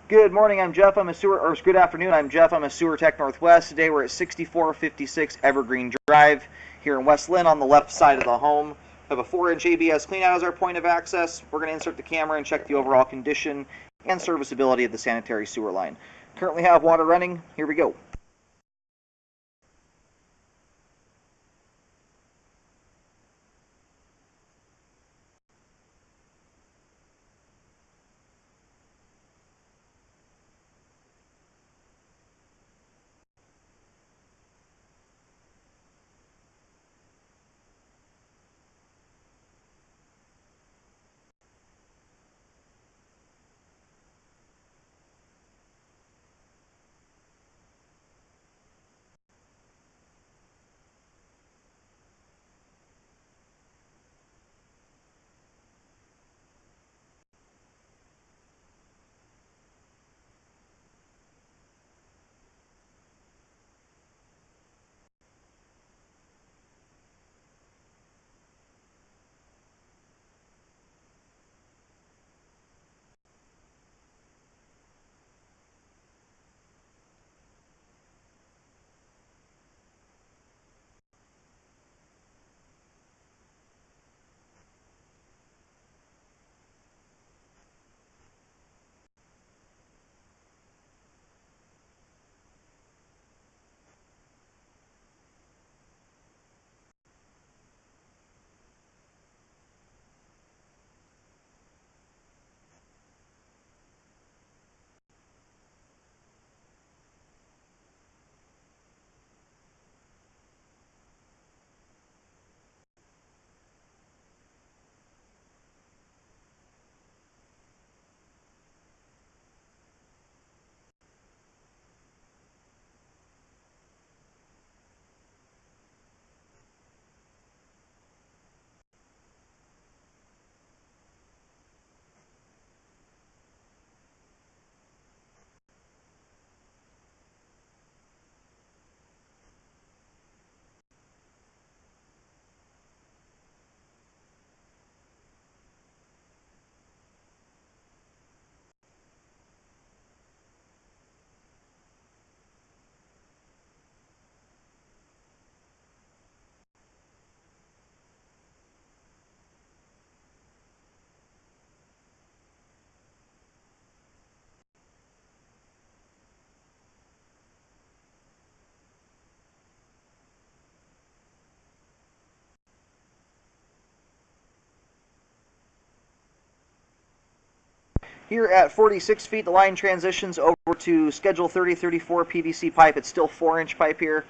Good morning, I'm Jeff. I'm a sewer, or good afternoon, I'm Jeff. I'm a Sewer Tech Northwest. Today we're at 6456 Evergreen Drive here in West Lynn on the left side of the home. We have a 4-inch ABS cleanout as our point of access. We're going to insert the camera and check the overall condition and serviceability of the sanitary sewer line. Currently have water running. Here we go. Here at 46 feet, the line transitions over to schedule 3034 PVC pipe. It's still 4-inch pipe here.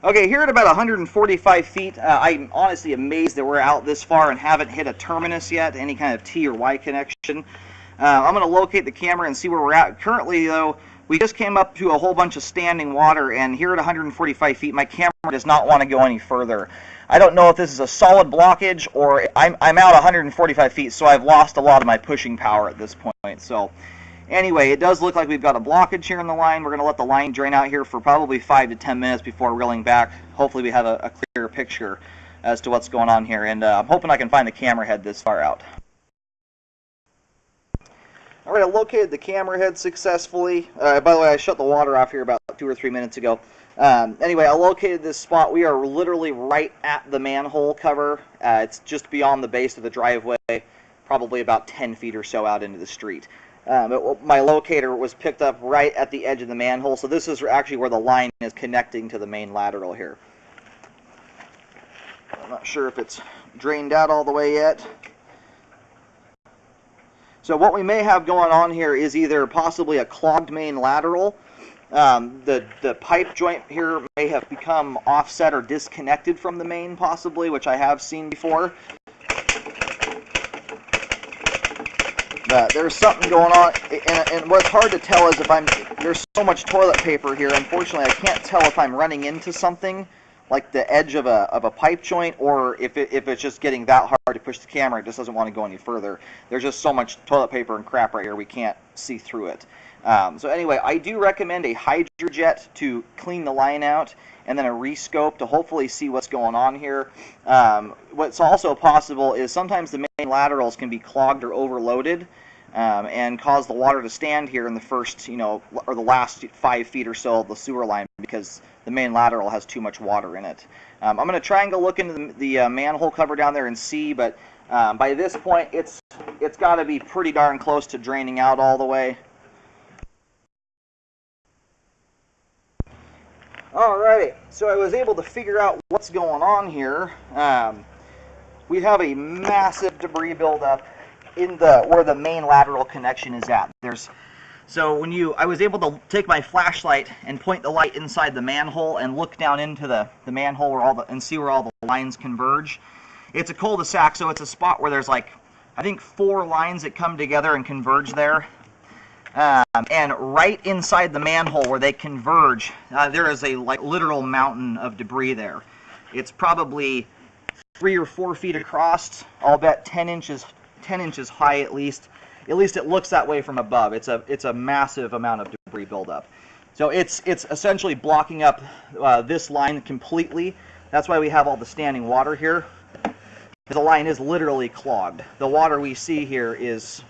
Okay, here at about 145 feet, I'm honestly amazed that we're out this far and haven't hit a terminus yet, any kind of T or Y connection. I'm going to locate the camera and see where we're at. Currently, though, we just came up to a whole bunch of standing water, and here at 145 feet, my camera does not want to go any further. I don't know if this is a solid blockage or I'm out 145 feet, so I've lost a lot of my pushing power at this point. So anyway, it does look like we've got a blockage here in the line. We're going to let the line drain out here for probably 5 to 10 minutes before reeling back. Hopefully we have a clearer picture as to what's going on here, and I'm hoping I can find the camera head this far out. All right, I located the camera head successfully. By the way, I shut the water off here about 2 or 3 minutes ago. Anyway, I located this spot. We are literally right at the manhole cover. It's just beyond the base of the driveway, probably about 10 feet or so out into the street. My locator was picked up right at the edge of the manhole, so this is actually where the line is connecting to the main lateral here. I'm not sure if it's drained out all the way yet. So what we may have going on here is either possibly a clogged main lateral. The pipe joint here may have become offset or disconnected from the main, possibly, which I have seen before. But there's something going on, and what's hard to tell is there's so much toilet paper here. Unfortunately, I can't tell if I'm running into something like the edge of a pipe joint, or if it's just getting that hard to push the camera, it just doesn't want to go any further. There's just so much toilet paper and crap right here, we can't see through it. So anyway, I do recommend a hydrojet to clean the line out, and then a rescope to hopefully see what's going on here. What's also possible is sometimes the main laterals can be clogged or overloaded, and cause the water to stand here in the first, or the last 5 feet or so of the sewer line, because the main lateral has too much water in it. I'm going to try and go look into the manhole cover down there and see, but by this point, it's got to be pretty darn close to draining out all the way. Alrighty, so I was able to figure out what's going on here. We have a massive debris buildup in where the main lateral connection is at. I was able to take my flashlight and point the light inside the manhole and look down into the manhole and see where all the lines converge. It's a cul-de-sac, so it's a spot where there's I think 4 lines that come together and converge there. And right inside the manhole where they converge, there is a literal mountain of debris there. It's probably 3 or 4 feet across. I'll bet 10 inches high at least. At least it looks that way from above. It's a massive amount of debris buildup. So it's essentially blocking up this line completely. That's why we have all the standing water here. The line is literally clogged. The water we see here is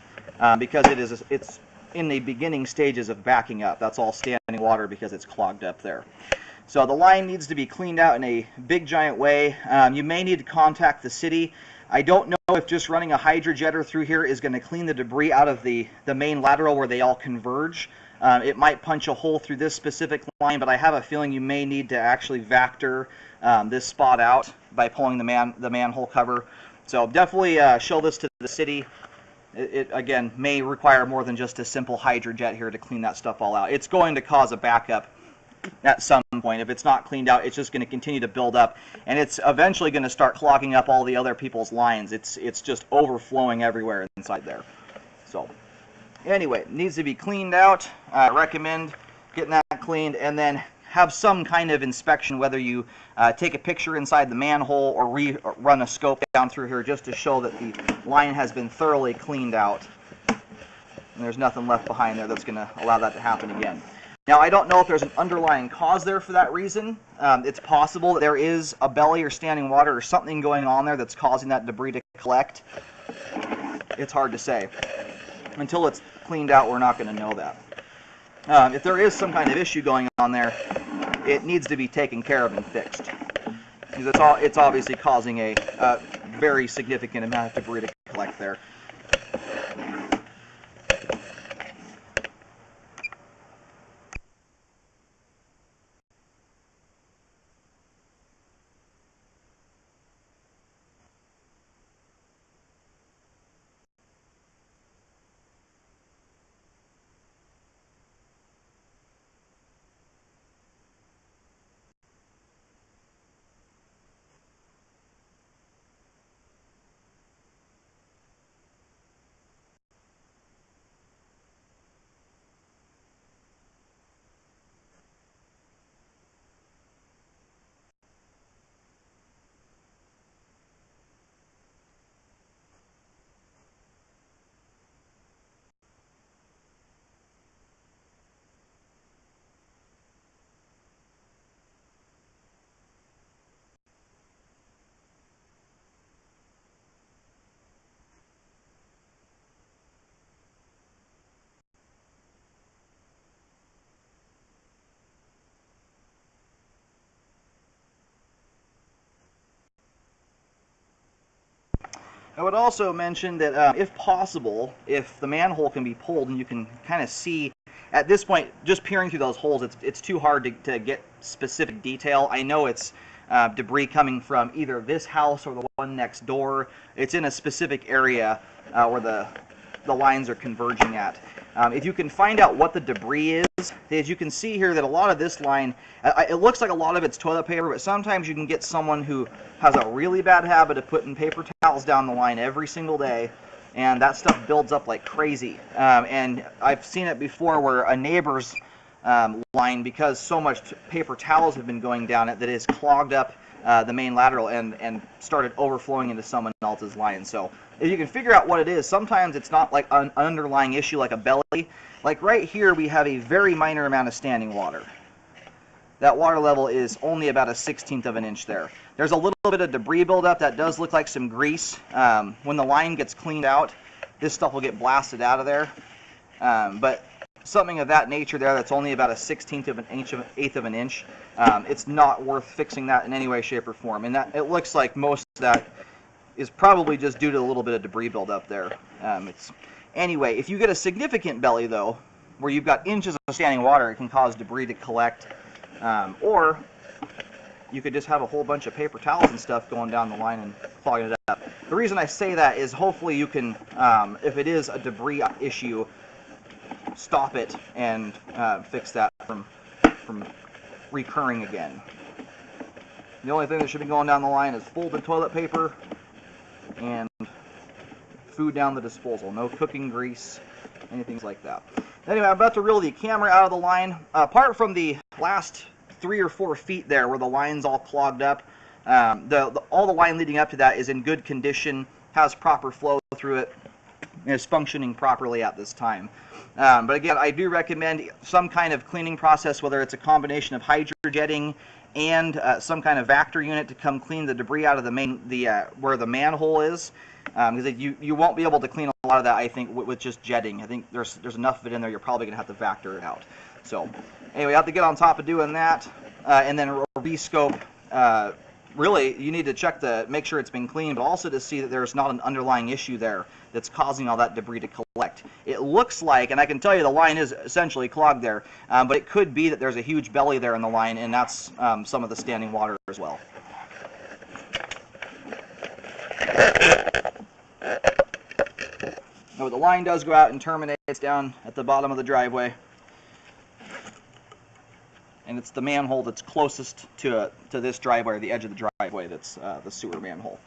because it's in the beginning stages of backing up. That's all standing water because it's clogged up there. So the line needs to be cleaned out in a big giant way. You may need to contact the city. I don't know if just running a hydrojetter through here is going to clean the debris out of the main lateral where they all converge. It might punch a hole through this specific line, but I have a feeling you may need to actually vector this spot out by pulling the manhole cover. So definitely show this to the city. It again may require more than just a simple hydrojet here to clean that stuff all out. It's going to cause a backup at some point. If it's not cleaned out, it's just going to continue to build up, and it's eventually going to start clogging up all the other people's lines. It's just overflowing everywhere inside there. So anyway, it needs to be cleaned out. I recommend getting that cleaned, and then have some kind of inspection, whether you take a picture inside the manhole or run a scope down through here just to show that the line has been thoroughly cleaned out and there's nothing left behind there that's going to allow that to happen again. Now, I don't know if there's an underlying cause there for that reason. It's possible that there is a belly or standing water or something going on there that's causing that debris to collect. It's hard to say. Until it's cleaned out, we're not going to know that. If there is some kind of issue going on there, it needs to be taken care of and fixed. Because it's obviously causing a very significant amount of debris to collect there. I would also mention that if possible, if the manhole can be pulled and you can kind of see, at this point, just peering through those holes, it's too hard to get specific detail. I know it's debris coming from either this house or the one next door. It's in a specific area where the lines are converging at. If you can find out what the debris is, as you can see here that a lot of this line, it looks like a lot of it's toilet paper, but sometimes you can get someone who has a really bad habit of putting paper towels down the line every single day, and that stuff builds up like crazy. And I've seen it before where a neighbor's line, because so much paper towels have been going down it, that it has clogged up the main lateral and started overflowing into someone else's line. So if you can figure out what it is, sometimes it's not like an underlying issue like a belly. Like right here, we have a very minor amount of standing water. That water level is only about a 1/16 of an inch there. There's a little bit of debris buildup. That does look like some grease. When the line gets cleaned out, this stuff will get blasted out of there. But something of that nature there that's only about a 1/16 of an inch, eighth of an inch, it's not worth fixing that in any way, shape, or form. And that it looks like most of that is probably just due to a little bit of debris buildup there. Anyway, if you get a significant belly, though, where you've got inches of standing water, it can cause debris to collect. Or you could just have a whole bunch of paper towels and stuff going down the line and clogging it up. The reason I say that is hopefully you can, if it is a debris issue, stop it and fix that from recurring again. The only thing that should be going down the line is folded toilet paper and food down the disposal. No cooking grease, anything like that. Anyway, I'm about to reel the camera out of the line. Apart from the last 3 or 4 feet there where the line's all clogged up, all the line leading up to that is in good condition, has proper flow through it, and is functioning properly at this time. But again, I do recommend some kind of cleaning process, whether it's a combination of hydrojetting and some kind of Vactor unit to come clean the debris out of where the manhole is. Because you won't be able to clean a lot of that, I think, with just jetting. I think there's enough of it in there, you're probably going to have to Vactor it out. So anyway, you have to get on top of doing that, and then rescope. Really, you need to make sure it's been cleaned, but also to see that there's not an underlying issue there that's causing all that debris to collect. It looks like, and I can tell you the line is essentially clogged there, but it could be that there's a huge belly there in the line, and that's some of the standing water as well. So the line does go out and terminates down at the bottom of the driveway. And it's the manhole that's closest to this driveway, or the edge of the driveway, that's the sewer manhole.